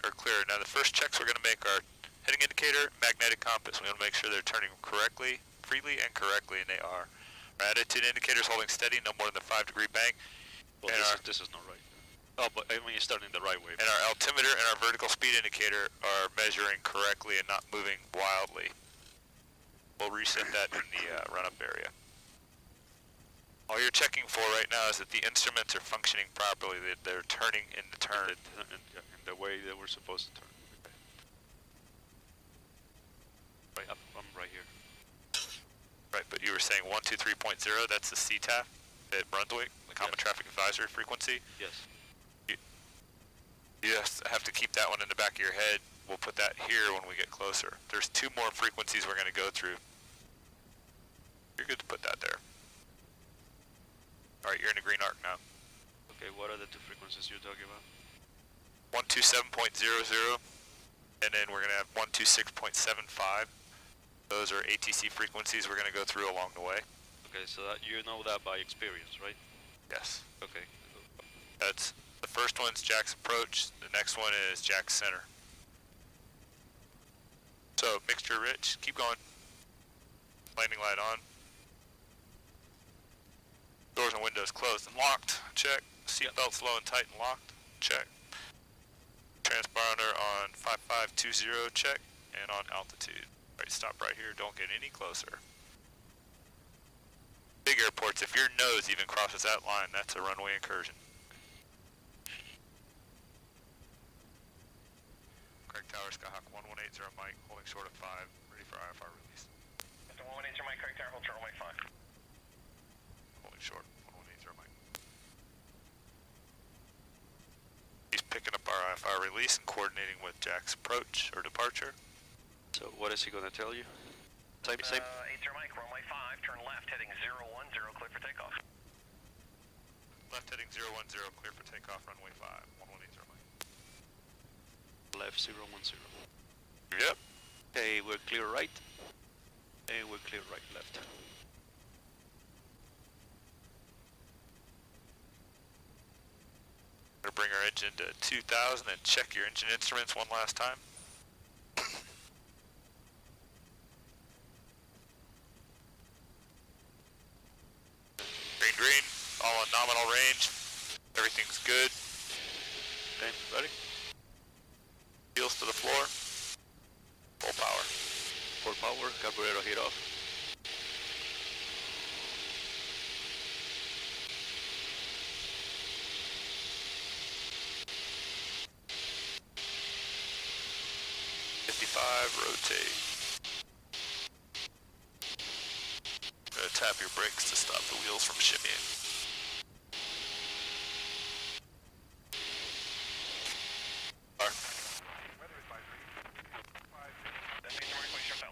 are clear. Now the first checks we're going to make are heading indicator, magnetic compass. We want to make sure they're turning correctly, freely and correctly, and they are. Our attitude indicator is holding steady, no more than the 5-degree bank. Well, this is not right. Oh, but I mean, you're starting the right way. And our altimeter and our vertical speed indicator are measuring correctly and not moving wildly. We'll reset that in the run-up area. All you're checking for right now is that the instruments are functioning properly, that they're turning in the turn. In the way that we're supposed to turn. Okay. Right, I'm right here. Right, but you were saying 123.0, that's the CTAF at Brunswick, the Common Traffic Advisory Frequency? Yes. You just have to keep that one in the back of your head. We'll put that here when we get closer. There's 2 more frequencies we're going to go through. You're good to put that there. Alright, you're in the green arc now. Okay, what are the 2 frequencies you're talking about? 127.00, and then we're going to have 126.75. Those are ATC frequencies we're going to go through along the way. Okay, so that you know that by experience, right? Yes. Okay. That's the first one's Jack's approach, the next one is Jack's center. So, mixture rich, keep going. Landing light on. Doors and windows closed and locked, check. Seatbelts low and tight and locked, check. Transponder on 5520, check. And on altitude. Alright, stop right here, don't get any closer. Big airports, if your nose even crosses that line, that's a runway incursion. Craig Tower, Skyhawk 1180 Mike, holding short of 5, ready for IFR release. 1180 Mike, Craig Tower, hold short runway 5. Holding short, 1180 Mike. He's picking up our IFR release and coordinating with Jack's approach or departure. So what is he going to tell you? Same. 80 Mike, runway 5, turn left, heading 010, clear for takeoff. Left heading 010, clear for takeoff, runway 5, 1180 Mike. Left 010. Yep. Okay, we're clear right. And we're clear right, left. We're going to bring our engine to 2000 and check your engine instruments one last time. Green, green, all on nominal range. Everything's good. Okay, ready? Heels to the floor. Full power. Full power, carburetor heat off. Rotate. Gonna tap your brakes to stop the wheels from shimmying.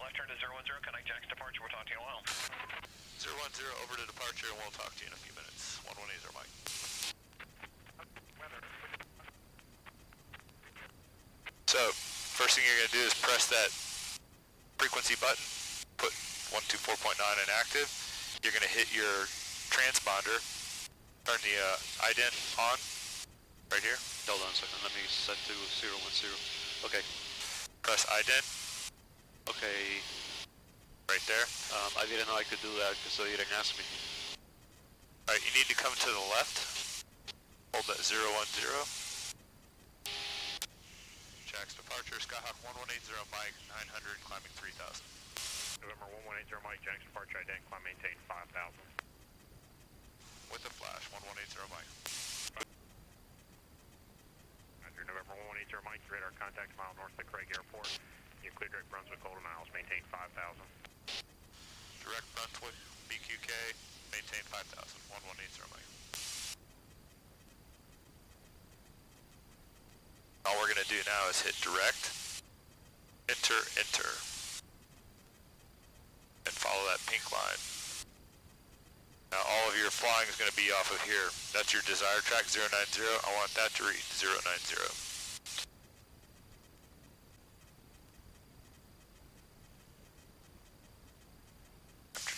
Left turn to 010, connect Jack's departure, we'll talk to you in a while. 010 over to departure and we'll talk to you in a few minutes. 1180 Mike. So, first thing you're going to do is press that frequency button, put 124.9 in active. You're going to hit your transponder, turn the ident on, right here. Hold on a second, let me set to 010. Okay. Press ident. Okay. Right there. I didn't know I could do that because you didn't ask me. Alright, you need to come to the left. Hold that 010. Jack's departure, Skyhawk 1180 Mike, 900, climbing 3000. November 1180 Mike, Jack's departure, ident, climb, maintain 5000. With the flash, 1180 Mike. Under November 1180 Mike, radar contact mile north of Craig Airport. You clear direct Brunswick Golden Isles, maintain 5000. Direct Brunswick, BQK, maintain 5000, 1180 Mike. All we're going to do now is hit direct, enter, enter, and follow that pink line. Now all of your flying is going to be off of here. That's your desired track, 090. I want that to read 090.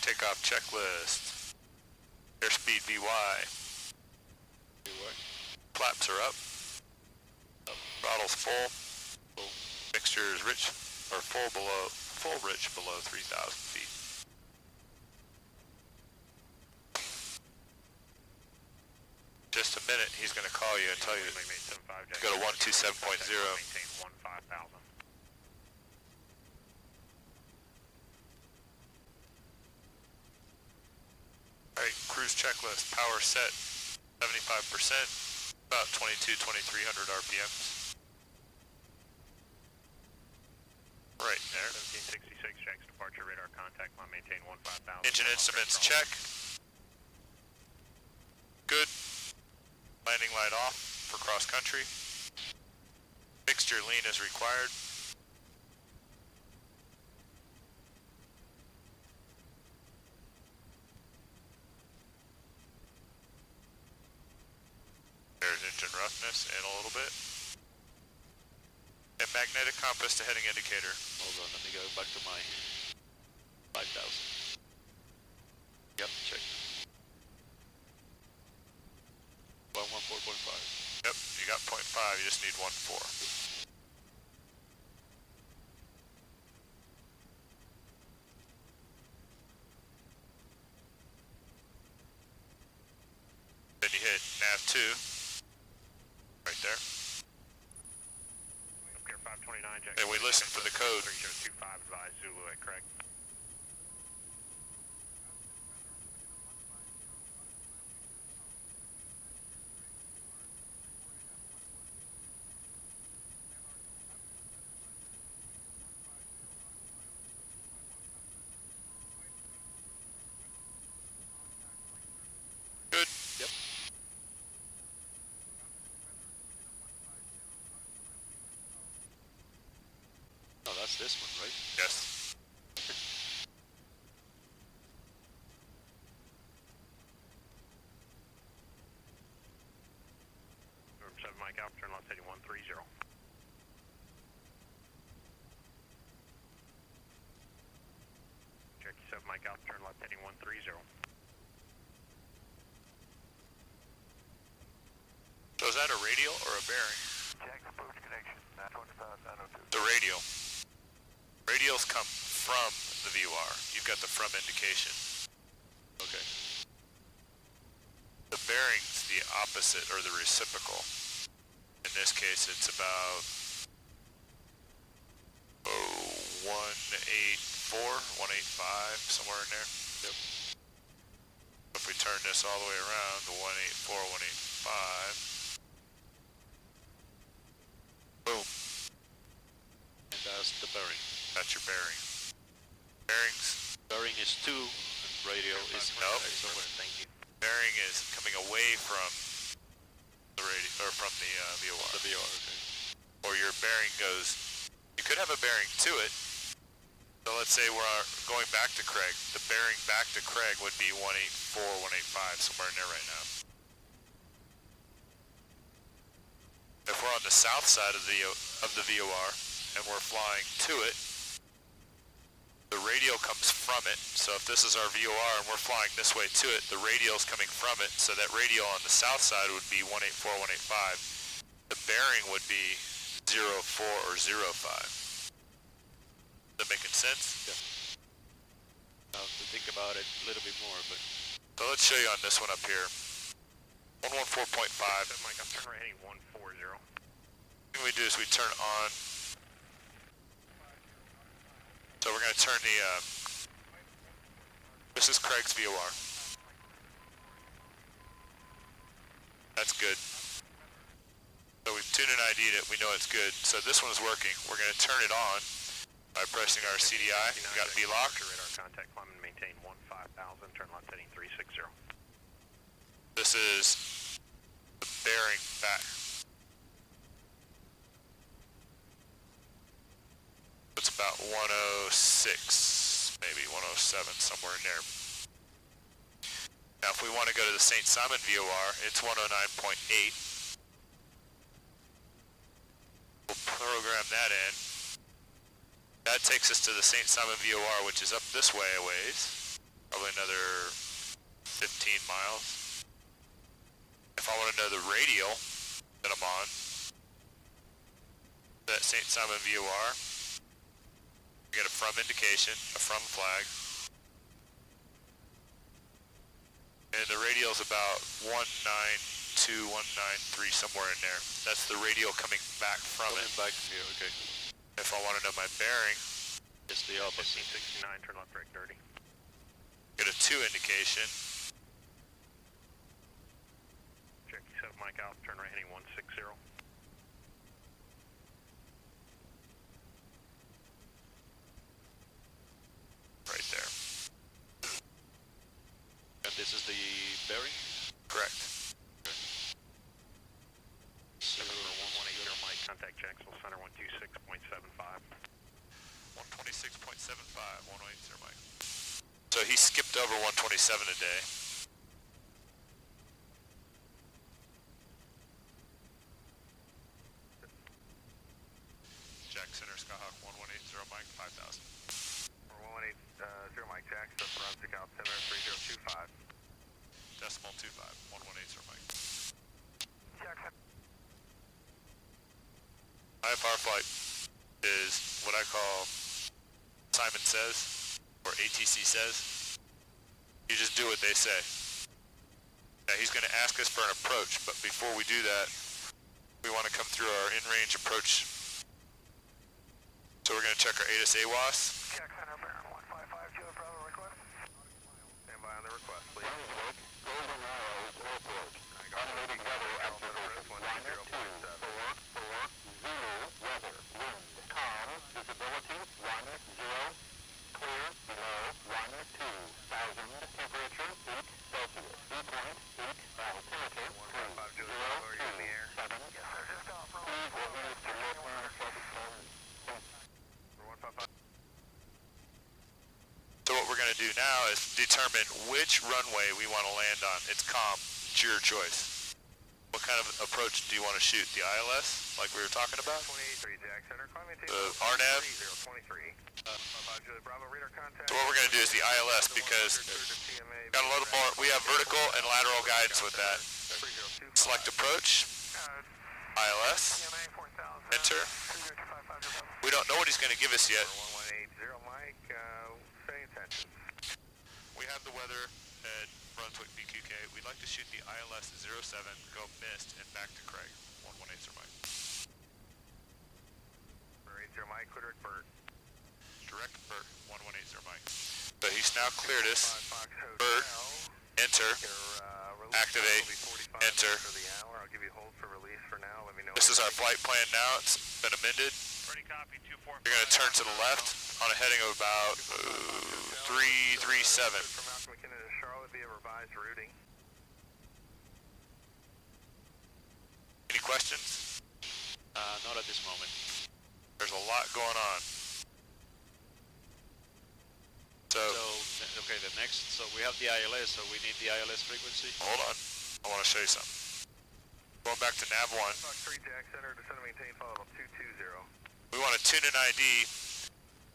Takeoff checklist. Airspeed VY. Flaps are up. Throttle's full. Mixture is rich or full rich below 3,000 feet. Just a minute, he's going to call you and tell you to go to 127.0. Maintain 15,000. Alright, cruise checklist, power set, 75%, about 2,300 RPMs. Right there. 1766, checks departure radar contact line, maintain 15,000. Engine instruments check. Good. Landing light off for cross country. Mixture lean is required. There's engine roughness in a little bit. And magnetic compass to heading indicator. Hold on, let me go back to my 5,000. Yep, check. 114.5. Yep, you got 0.5, you just need 1.4. Then you hit nav 2, right there. Clear 529, Jack. And we listen for the code. 3025, advise Zulu at Craig. Good. Yep. Oh, that's this one, right? Yes. Room 7 Mike Alpha, turn left heading 130. Check 7 Mike Alpha, turn left heading 130. So is that a radial or a bearing? Check approach connection, 925, 902. The radial. Radials come from the VOR. You've got the from indication. Okay. The bearing's the opposite or the reciprocal. In this case, it's about 184, 185, somewhere in there. Yep. If we turn this all the way around to 184, 185. Boom. And that's the bearing. That's your bearing. Bearings. Bearing is 2, and radio is Nope. somewhere. Thank you. Bearing is coming away from the or from the VOR. The VR, okay. Or your bearing goes. You could have a bearing to it. So let's say we're going back to Craig. The bearing back to Craig would be 184, 185, somewhere in there right now. If we're on the south side of the VOR and we're flying to it, the radial comes from it. So if this is our VOR and we're flying this way to it, the radial's coming from it. So that radial on the south side would be 184, 185. The bearing would be 04 or 05. Is that making sense? Yeah. Now to think about it a little bit more, but... So let's show you on this one up here. 114.5. Mike, I'm turning right heading 140. What we do is we turn on. So we're going to turn the, this is Craig's VOR. That's good. So we've tuned and ID'd it, we know it's good. So this one is working. We're going to turn it on by pressing our CDI. We've got V-lock. Radar contact, climb and maintain 15,000, turn left heading 360. This is the bearing back. It's about 106, maybe 107, somewhere in there. Now if we want to go to the St. Simon VOR, it's 109.8. We'll program that in. That takes us to the St. Simon VOR, which is up this way a ways, probably another 15 miles. If I want to know the radial that I'm on, That St. Simon VOR. We get a from indication, a from flag. And the radial's about 192, 193, somewhere in there. That's the radial coming back from it. Back from here, okay. If I want to know my bearing, It's the opposite. 1569, turn left direct 30. get a 2 indication. Check, you set mic out, turn right heading 160. Right there. And this is the bearing? Correct. So, Number 1180 mic, contact Jacksonville Center 126.75. 126.75, 180 Mike. So he skipped over 127 a day. Jack Center, Skyhawk 1180 Mike, 5,000. 1180 Mike, Jackson, Brunswick altimeter 3025. Decimal 25, 1180 Mike. Jackson. IFR flight is what I call Simon says, or ATC says. You just do what they say. Now he's going to ask us for an approach, but before we do that, we want to come through our in-range approach. So we're going to check our ATIS AWAS. Jack Center, Baron 155, Bravo request. Stand by on the request, please. Brunswick Golden Isles Airport. Automated weather observation 120.7. 440 weather. Wind calm. Visibility 10. Clear below 12,000. Temperature 8 Celsius. Dew point 8. Altimeter 3027. Yes, sir, just off. Please administer local traffic. So what we're going to do now is determine which runway we want to land on. It's calm. It's your choice. What kind of approach do you want to shoot? The ILS, like we were talking about? 283 Jack Center, RNAV? 3023. Bravo radar contact. So what we're going to do is the ILS because got a little more, we have vertical and lateral guidance with that. Select approach, ILS, enter. We don't know what he's going to give us yet. 1180 Mike, setting attention. We have the weather at Brunswick BQK. We'd like to shoot the ILS 07, go missed, and back to Craig. 118 Mike. 80 Mike, clear direct Bert. Direct Bert, 118 Mike. So he's now cleared us. Bert, enter, activate, enter. I'll give you hold for release for now. Let me know. This is our flight plan now. It's been amended. You're going to turn to the left on a heading of about 337. From Malcolm McKinnon to Charlotte via revised routing. Any questions? Not at this moment. There's a lot going on. So Okay, the next, so we have the ILS, so we need the ILS frequency. hold on. I want to show you something. Going back to nav 1. Fox 3 Jack Center, descend and maintain follow level 220. We want to tune and ID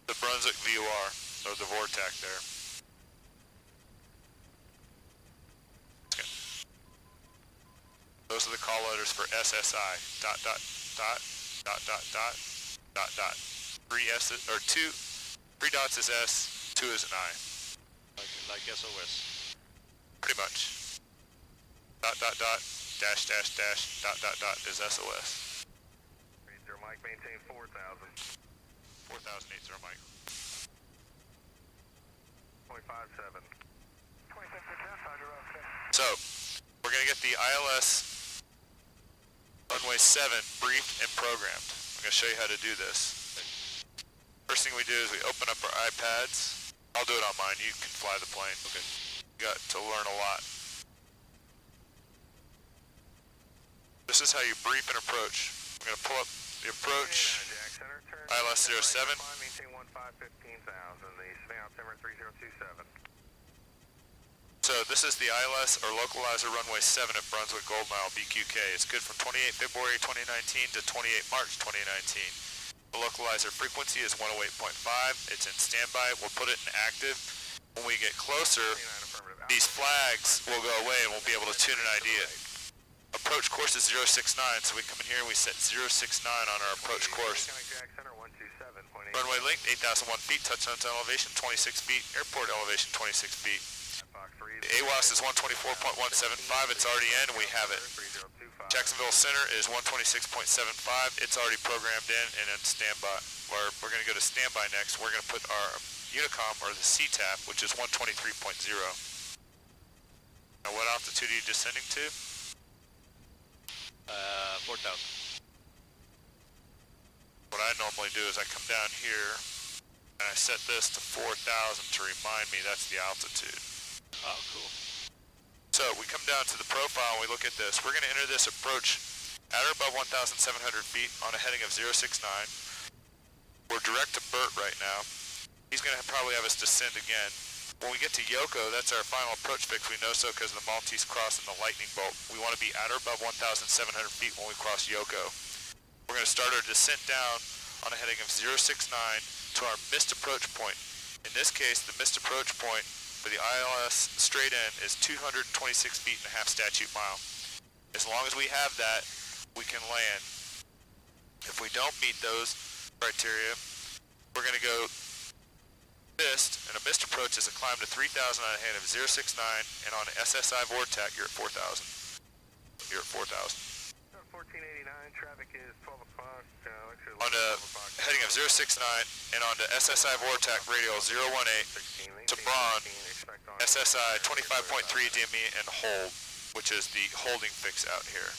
the Brunswick VOR, or the VORTAC there. Okay. Those are the call letters for SSI. Dot, dot, dot, dot, dot, dot, dot, dot. 3 S's, or 3 dots is S, 2 is an I. Like SOS. Pretty much. Dot, dot, dot, dash, dash, dash, dot, dot, dot is SOS. 80 Mike, maintain 4,000. 4080 Mike. 0.57. 27 So, we're going to get the ILS runway 7 briefed and programmed. I'm going to show you how to do this. First thing we do is we open up our iPads. I'll do it on mine. You can fly the plane. Okay. You got to learn a lot. This is how you brief and approach. I'm going to pull up the approach. ILS 07. Maintain 15,000. The Savannah altimeter 3027. So this is the ILS or localizer runway 7 at Brunswick Golden Isles BQK. It's good from 28 February 2019 to 28 March 2019. The localizer frequency is 108.5. It's in standby. We'll put it in active. When we get closer, these flags will go away and we'll be able to tune and ID it. approach course is 069, so we come in here and we set 069 on our approach course. Runway length 8,001 feet, touchdown elevation 26 feet, airport elevation 26 feet. The AWAS is 124.175, it's already in and we have it. Jacksonville Center is 126.75, it's already programmed in and in standby. We're going to go to standby next. We're going to put our Unicom, or the CTAP, which is 123.0. Now what altitude are you descending to? 4,000. What I normally do is I come down here and I set this to 4,000 to remind me that's the altitude. Oh, cool. So we come down to the profile and we look at this. We're going to enter this approach at or above 1,700 feet on a heading of 069. We're direct to Burt right now. He's going to probably have us descend again. When we get to Yoko, that's our final approach fix. We know so because of the Maltese Cross and the lightning bolt. We want to be at or above 1,700 feet when we cross Yoko. We're going to start our descent down on a heading of 069 to our missed approach point. In this case, the missed approach point for the ILS straight in is 226 feet and a half statute mile. As long as we have that, we can land. If we don't meet those criteria, we're going to go missed, and a missed approach is a climb to 3,000 on a heading of 069, and on SSI Vortac, you're at 4,000. You're at 4,000. 1489, traffic is 12 o'clock. On the heading of 069 and on to SSI Vortac radial 018 to Braun, SSI 25.3 DME and hold, which is the holding fix out here.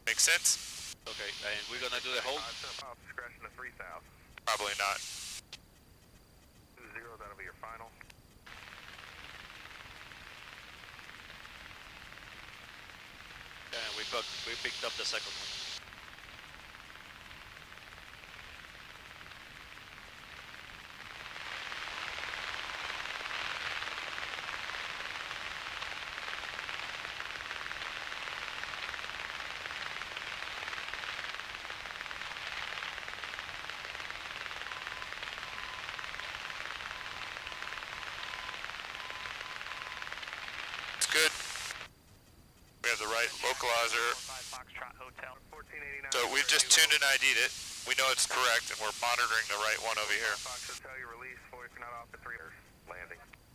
Make sense? Okay, and we're gonna do the hold? Discretion to 3,000. Probably not. 20, that'll be your final. And we picked up the second one. It's good. We have the right localizer. So we've just tuned and ID'd it. We know it's correct, and we're monitoring the right one over here.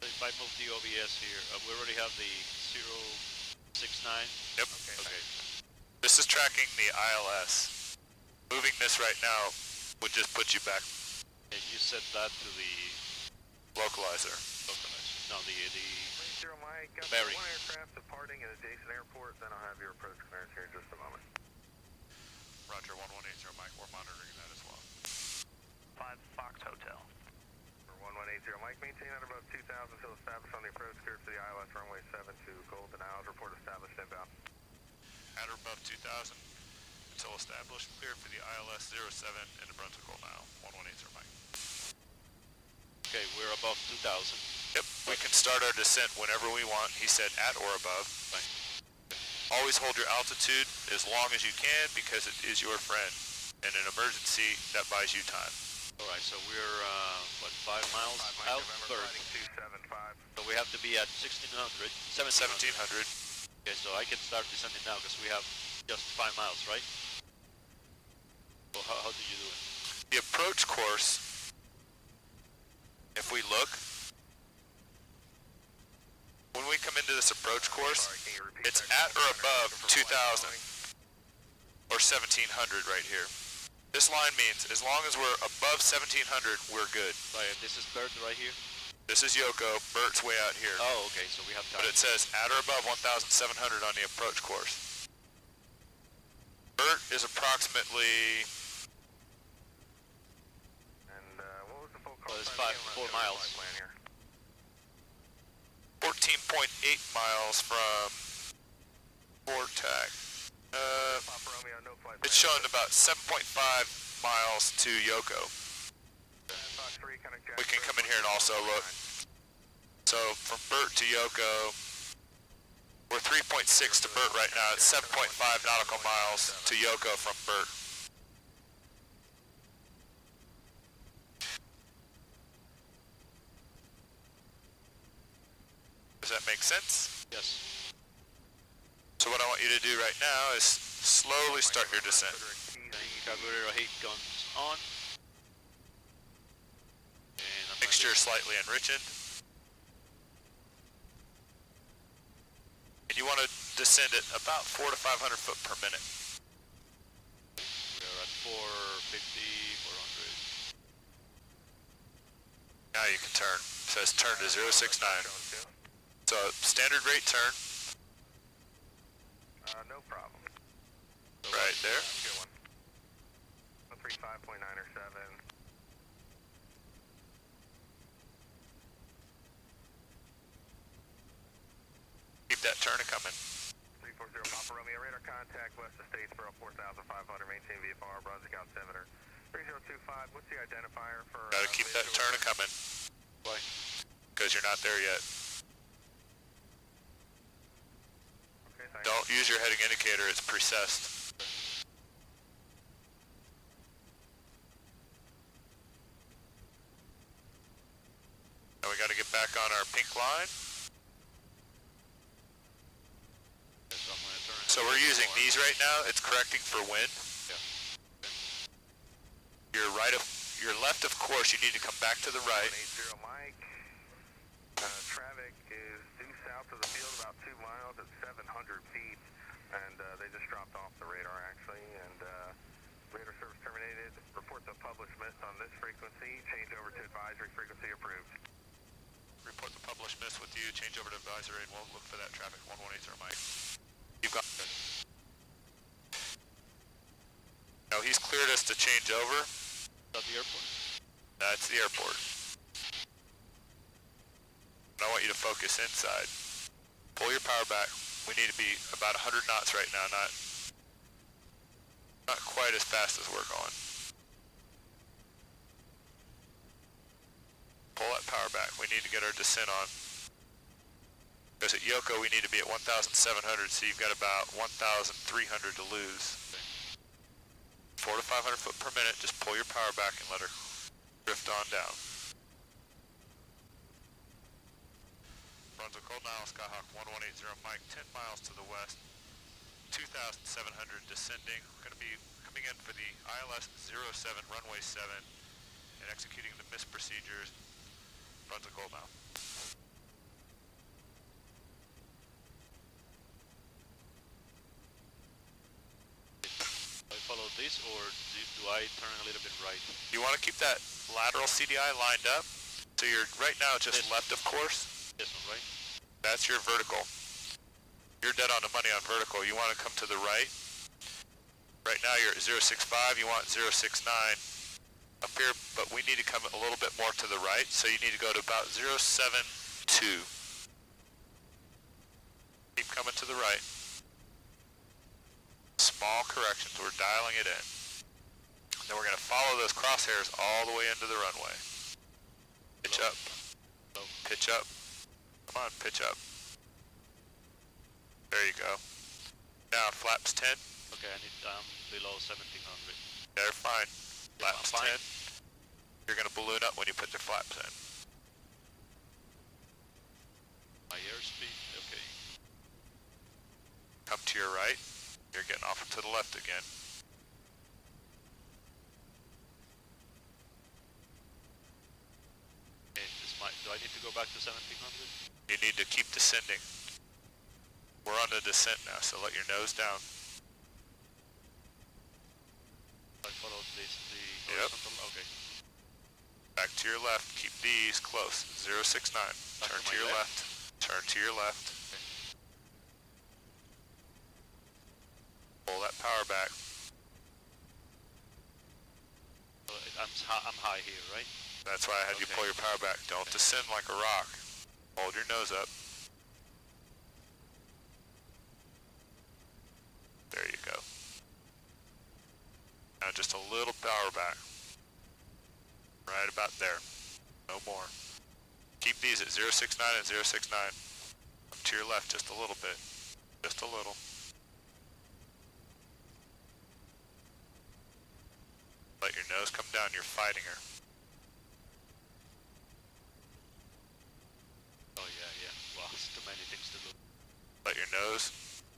If I move the OBS here, we already have the 069. Yep. Okay. This is tracking the ILS. Moving this right now would just put you back. And you set that to the Localizer. no, the Mary. One aircraft departing an adjacent airport, then I'll have your approach clearance here in just a moment. Roger, 1180 Mike, we're monitoring that as well. 5 Fox Hotel. For 1180 Mike, maintain at above 2,000 until established on the approach clear to the ILS runway 7 to Golden Isles. Report established inbound. At or above 2,000 until established, clear for the ILS 07 into Brunswick Golden Isles, 1180 Mike. Okay, we're above 2,000. Yep, we can start our descent whenever we want. He said at or above. Right. Always hold your altitude as long as you can because it is your friend. In an emergency, that buys you time. Alright, so we're, what, 5 miles out? November, 275. So we have to be at 1,600, 1,700. 1,700. Okay, so I can start descending now because we have just 5 miles, right? So how do you do it? The approach course, if we look, when we come into this approach course, it's at or above 2,000 or 1,700 right here. This line means as long as we're above 1,700, we're good. Right, and this is Bird right here? This is Yoko, Bert's way out here. Oh, okay, so we have time. But it says at or above 1,700 on the approach course. Bert is approximately... And what was the full Well, call? it's 4 miles. 14.8 miles from Vortac. It's showing about 7.5 miles to Yoko. We can come in here and also look. So from Burt to Yoko, we're 3.6 to Burt right now. It's 7.5 nautical miles to Yoko from Burt. Does that make sense? Yes. So what I want want you to do right now is slowly start your descent. Carburetor heat guns on. And I'm Mixture slightly enriched. And you want to descend at about 400 to 500 foot per minute. We are at 450, 400. Now you can turn. It says turn to 069. So standard rate turn. No problem. Right there. Good one. 135.9 or 7. Keep that turn coming. 340 Papa Romeo, radar contact west of Statesboro, 4,500, maintain VFR, Brunswick out 7 or 3025. What's the identifier for... Gotta keep that turn coming. Why? Because you're not there yet. Okay, thanks. Don't use your heading indicator, it's precessed. Now we gotta get back on our pink line. So I'm gonna turn. So we're using these right now, it's correcting for wind. Yeah. Your left of course, you need to come back to the right. 180 Mike. Traffic is due south of the field about 2 miles at 700 feet, and they just dropped off the radar actually, and radar service terminated. Reports of published miss on this frequency. Change over to advisory frequency approved. Report the published miss with you, change over to advisory, and we'll look for that traffic 1180 Mike. You've got it. Now he's cleared us to change over. At the airport. That's the airport. And I want you to focus inside. Pull your power back. We need to be about 100 knots right now, not quite as fast as we're going. Pull that power back. We need to get our descent on. Because at Yoko we need to be at 1,700, so you've got about 1,300 to lose. 400 to 500 foot per minute, just pull your power back and let her drift on down. Brunswick Golden Isles Skyhawk 1180 Mike, 10 miles to the west, 2,700 descending. We're going to be coming in for the ILS 07 runway 7 and executing the miss procedures. Brunswick Golden Isles. Follow this, or do I turn a little bit right? You want to keep that lateral CDI lined up, so you're right now just This left of course. This one, right? That's your vertical. You're dead on the money on vertical. You want to come to the right. Right now you're at 065, you want 069 up here, but we need to come a little bit more to the right, so you need to go to about 072. Keep coming to the right. Small corrections, we're dialing it in. Then we're going to follow those crosshairs all the way into the runway. Pitch up. Pitch up. Come on, pitch up. There you go. Now flaps 10. Okay, I need below 1700. They're fine. Flaps fine. 10. You're going to balloon up when you put the flaps in. My airspeed, okay. Come to your right. You're getting off to the left again. And do I need to go back to 1700? You need to keep descending. We're on the descent now, so let your nose down. I follow the Yep. horizontal, okay. Back to your left. Keep these close. 069. Back Turn to to my your left. left. Turn to your left. Pull that power back. So I'm high here, right? That's why I had you Okay. pull your power back. Don't descend like a rock. Hold your nose up. There you go. Now just a little power back. Right about there. No more. Keep these at 069 and 069. Up to your left just a little bit. Just a little. Let your nose come down. You're fighting her. Oh yeah, yeah. Wow, it's too many things to do. Let your nose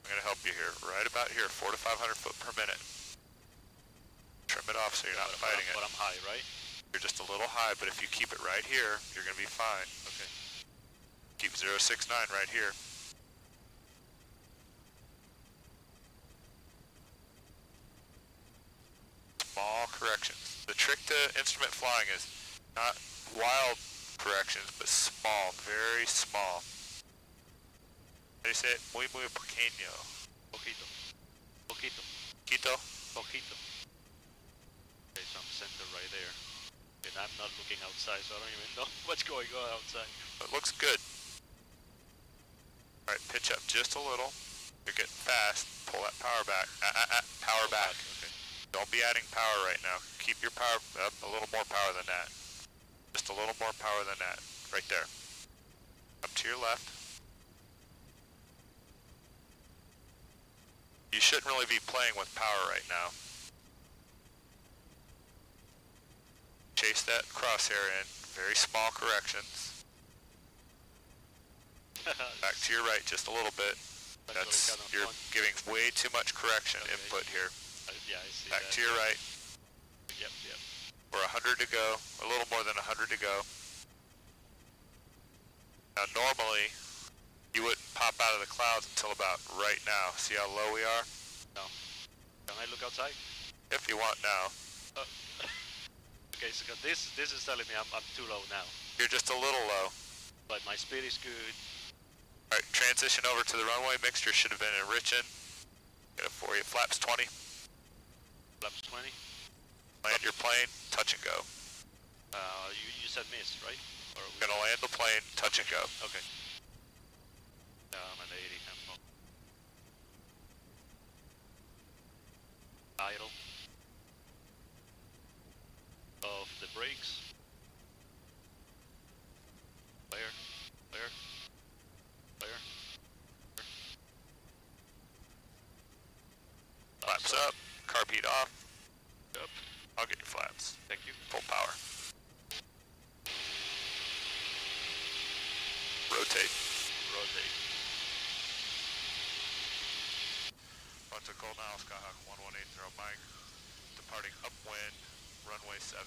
I'm gonna help you here. Right about here, 400 to 500 foot per minute. Trim it off so you're not fighting it. But I'm high, right? You're just a little high, but if you keep it right here, you're gonna be fine. Okay. Keep 069 right here. Small corrections. The trick to instrument flying is not wild corrections, but small, very small. They say muy pequeño. Poquito. Poquito. Quito? Poquito. Okay, so I'm center right there. And I'm not looking outside, so I don't even know what's going on outside. It looks good. Alright, pitch up just a little. You're getting fast. Pull that power back. Power back. Okay. Don't be adding power right now. Keep your power up a little more power than that. Just a little more power than that. Right there. Up to your left. You shouldn't really be playing with power right now. Chase that crosshair in. Very small corrections. Back to your right just a little bit. That's, you're giving way too much correction input here. Yeah, I see Back that. to your right. Yep. We're 100 to go. A little more than 100 to go. Now normally, you wouldn't pop out of the clouds until about right now. See how low we are? No. Can I look outside? If you want now. Okay, so this is telling me I'm too low now. You're just a little low. But my speed is good. Alright, transition over to the runway mixture. Should have been enriching. Get it for you. Flaps 20. Flaps 20. Land your plane. Touch and go. You said miss, right? Or are we Gonna land the plane. Touch and go. Okay. I'm at 80. I'm not. Idle. Of the brakes. Clear. Flaps up. Carb heat off. Up. I'll get your flaps. Thank you. Full power. Rotate. Brunswick Golden Isles Skyhawk 1180 Mike. Departing upwind, runway 7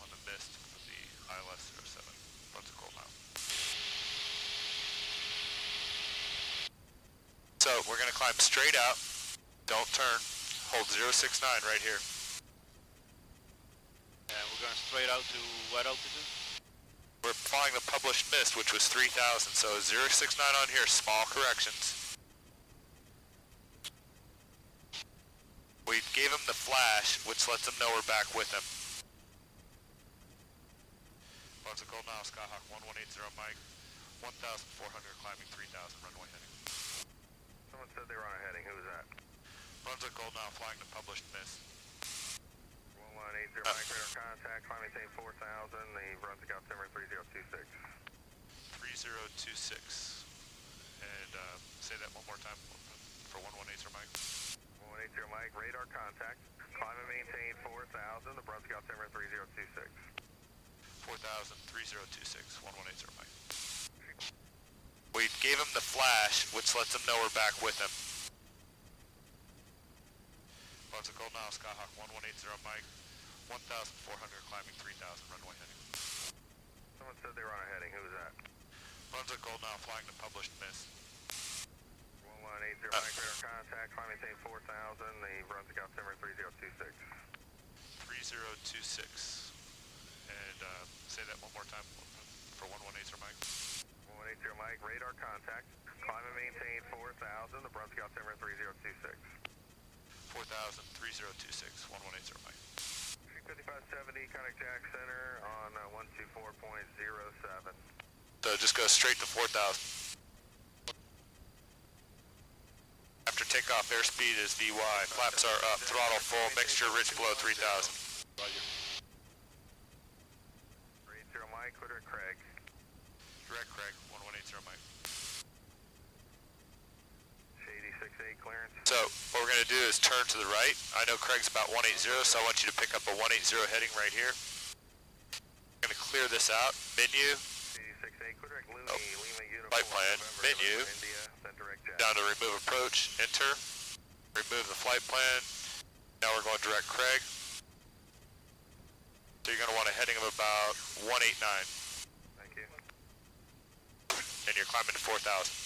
on the mist of the ILS 07. Brunswick Golden Isles. So we're going to climb straight out. Don't turn. Hold 069 right here. And we're going straight out to what altitude? We're flying the published mist, which was 3,000, so 069 on here, small corrections. We gave him the flash, which lets him know we're back with him. Brunswick Golden Isles Skyhawk 1180 Mike, 1,400 climbing 3,000 runway heading. Someone said they were on a heading. Who was that? Brunswick Golden Isles flying the published mist. 1180 Mike, radar contact, climb maintain 4,000, the Brunswick altimeter 3026. 3026. And say that one more time for 1180 Mike. 1180 Mike, radar contact, climb and maintain 4,000, the Brunswick altimeter 3026. 4,000, 3026, 1180 Mike. We gave him the flash, which lets him know we're back with him. Brunswick Golden Isles Skyhawk 1180 Mike, 1,400 climbing 3,000 runway heading. Someone said they were on a heading. Who was that? Brunswick Golden Isles flying the published mist. 1180 Mike, radar contact, climb maintain 4,000, the Brunswick altimeter 3026. 3026. And say that one more time for 1180 Mike. 1180 Mike, radar contact, climb and maintain 4,000, the Brunswick altimeter 3026. 4,000, 3026, 1180 Mike. 5570, contact Jack Center on 124.07. So just go straight to 4,000. After takeoff, airspeed is VY. Flaps are up, throttle full, mixture rich below 3,000. Roger. 30 Mike, clear to Craig. Direct Craig, 1180 Mike. Shady 68 clearance. So what we're going to do is turn to the right. I know Craig's about 180, so I want you to pick up a 180 heading right here. I'm going to clear this out. Menu. Shady 68 clear to Lima, Oh, Lima Uniform. flight plan. November, Menu. India, then direct Jack. down to remove approach, enter, remove the flight plan. Now we're going direct Craig. So you're going to want a heading of about 189. Thank you. And you're climbing to 4,000.